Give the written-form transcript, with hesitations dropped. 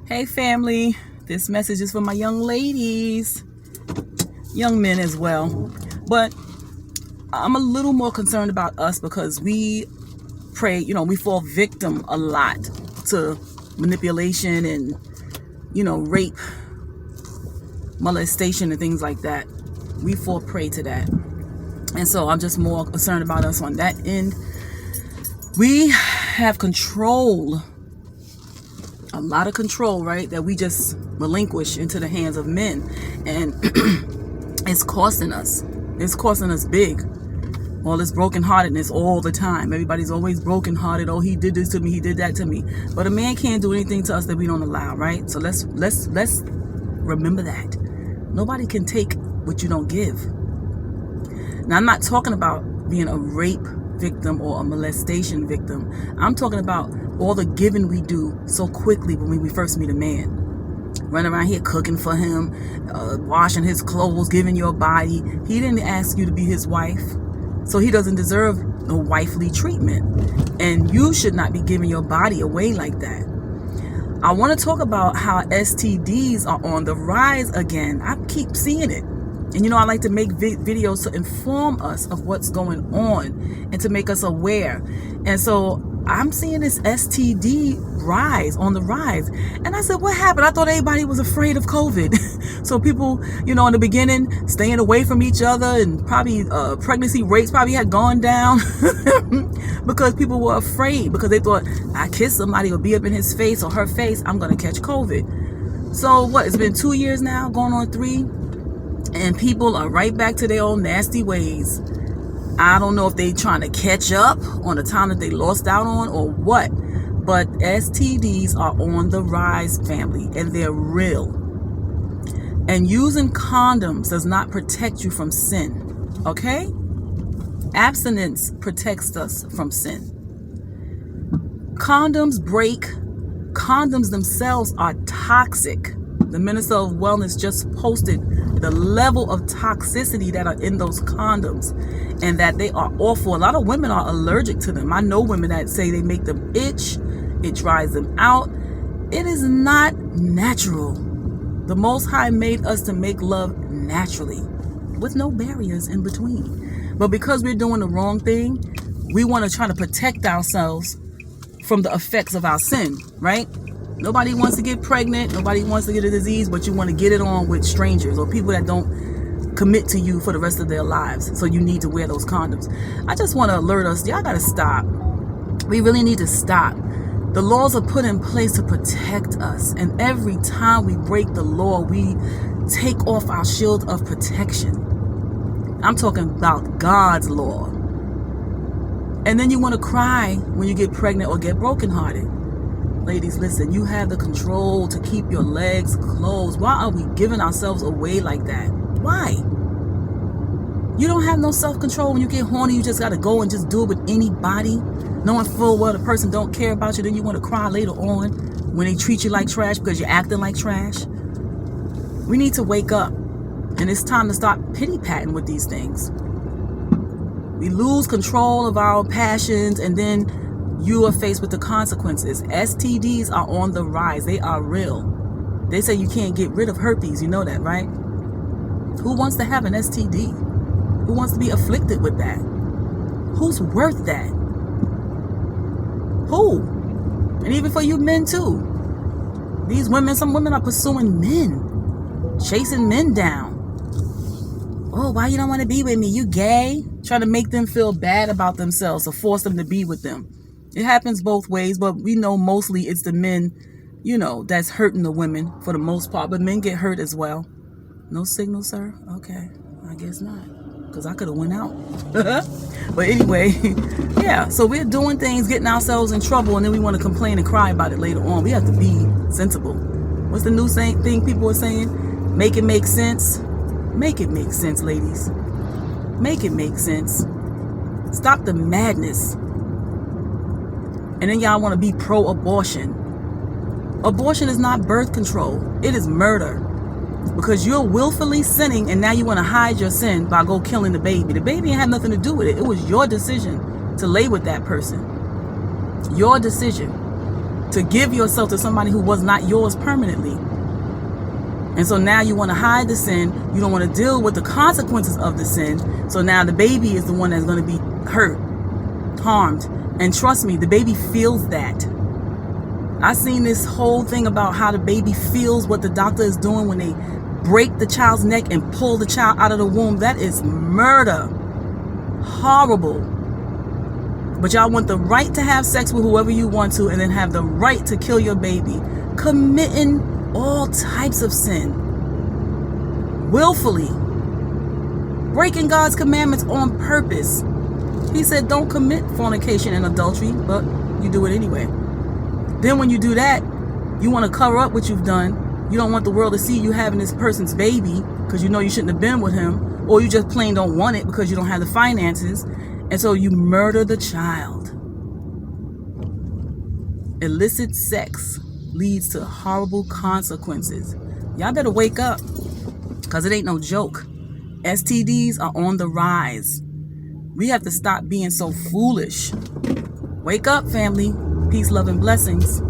Hey family, this message is for my young ladies, young men as well. But I'm a little more concerned about us because we pray, we fall victim a lot to manipulation and, rape, molestation and things like that. We fall prey to that. And so I'm just more concerned about us on that end. We have control, a lot of control, right? That we just relinquish into the hands of men. And it's costing us. It's costing us big. All this brokenheartedness all the time. Everybody's always brokenhearted. Oh, he did this to me. He did that to me. But a man can't do anything to us that we don't allow, right? So let's remember that. Nobody can take what you don't give. Now, I'm not talking about being a rape victim or a molestation victim. I'm talking about all the giving we do so quickly when we first meet a man. Running around here cooking for him, washing his clothes, giving your body. He didn't ask you to be his wife, so he doesn't deserve no wifely treatment. And you should not be giving your body away like that. I want to talk about how STDs are on the rise again. I keep seeing it. And I like to make videos to inform us of what's going on and to make us aware. And so I'm seeing this STD on the rise. And I said, what happened? I thought everybody was afraid of COVID. So people, in the beginning, staying away from each other, and probably pregnancy rates probably had gone down because people were afraid, because they thought, I kiss somebody or be up in his face or her face, I'm going to catch COVID. So what? It's been 2 years now, going on 3. And people are right back to their old nasty ways. I don't know if they trying to catch up on the time that they lost out on or what. But STDs are on the rise, family, and they're real. And using condoms does not protect you from sin, okay? Abstinence protects us from sin. Condoms break. Condoms themselves are toxic. The Minister of Wellness just posted the level of toxicity that are in those condoms, and that they are awful. A lot of women are allergic to them. I know women that say they make them itch, it dries them out. It is not natural. The Most High made us to make love naturally, with no barriers in between. But because we're doing the wrong thing, we want to try to protect ourselves from the effects of our sin, right? Nobody wants to get pregnant. Nobody wants to get a disease, but you want to get it on with strangers or people that don't commit to you for the rest of their lives. So you need to wear those condoms. I just want to alert us. Y'all got to stop. We really need to stop. The laws are put in place to protect us. And every time we break the law, we take off our shield of protection. I'm talking about God's law. And then you want to cry when you get pregnant or get brokenhearted. Ladies, listen, you have the control to keep your legs closed. Why are we giving ourselves away like that? Why? You don't have no self-control. When you get horny, you just got to go and just do it with anybody, knowing full well the person don't care about you. Then you want to cry later on when they treat you like trash because you're acting like trash. We need to wake up, and it's time to stop pity-patting with these things. We lose control of our passions, and then you are faced with the consequences. STDs are on the rise. They are real. They say you can't get rid of herpes. You know that, right? Who wants to have an STD? Who wants to be afflicted with that? Who's worth that? Who? And even for you men too. These women, some women are pursuing men, chasing men down. Oh, why you don't want to be with me? You gay? Trying to make them feel bad about themselves or force them to be with them. It happens both ways, but we know mostly it's the men, that's hurting the women for the most part. But men get hurt as well. No signal, sir? Okay, I guess not, because I could have went out. But anyway, yeah, so we're doing things, getting ourselves in trouble, and then we want to complain and cry about it later on. We have to be sensible. What's the new thing people are saying? Make it make sense. Make it make sense, ladies. Make it make sense. Stop the madness. And then y'all want to be pro-abortion. Abortion is not birth control. It is murder. Because you're willfully sinning, and now you want to hide your sin by go killing the baby. The baby ain't had nothing to do with it. It was your decision to lay with that person. Your decision. to give yourself to somebody who was not yours permanently. And so now you want to hide the sin. You don't want to deal with the consequences of the sin. So now the baby is the one that's going to be hurt, harmed. And trust me, the baby feels that. I seen this whole thing about how the baby feels what the doctor is doing when they break the child's neck and pull the child out of the womb. That is murder. Horrible. But y'all want the right to have sex with whoever you want to, and then have the right to kill your baby. Committing all types of sin. Willfully. Breaking God's commandments on purpose. He said don't commit fornication and adultery, but you do it anyway. Then when you do that, you want to cover up what you've done. You don't want the world to see you having this person's baby because you know you shouldn't have been with him, or you just plain don't want it because you don't have the finances. And so you murder the child. Illicit sex leads to horrible consequences. Y'all better wake up, because it ain't no joke. STDs are on the rise. We have to stop being so foolish. Wake up, family. Peace, love, and blessings.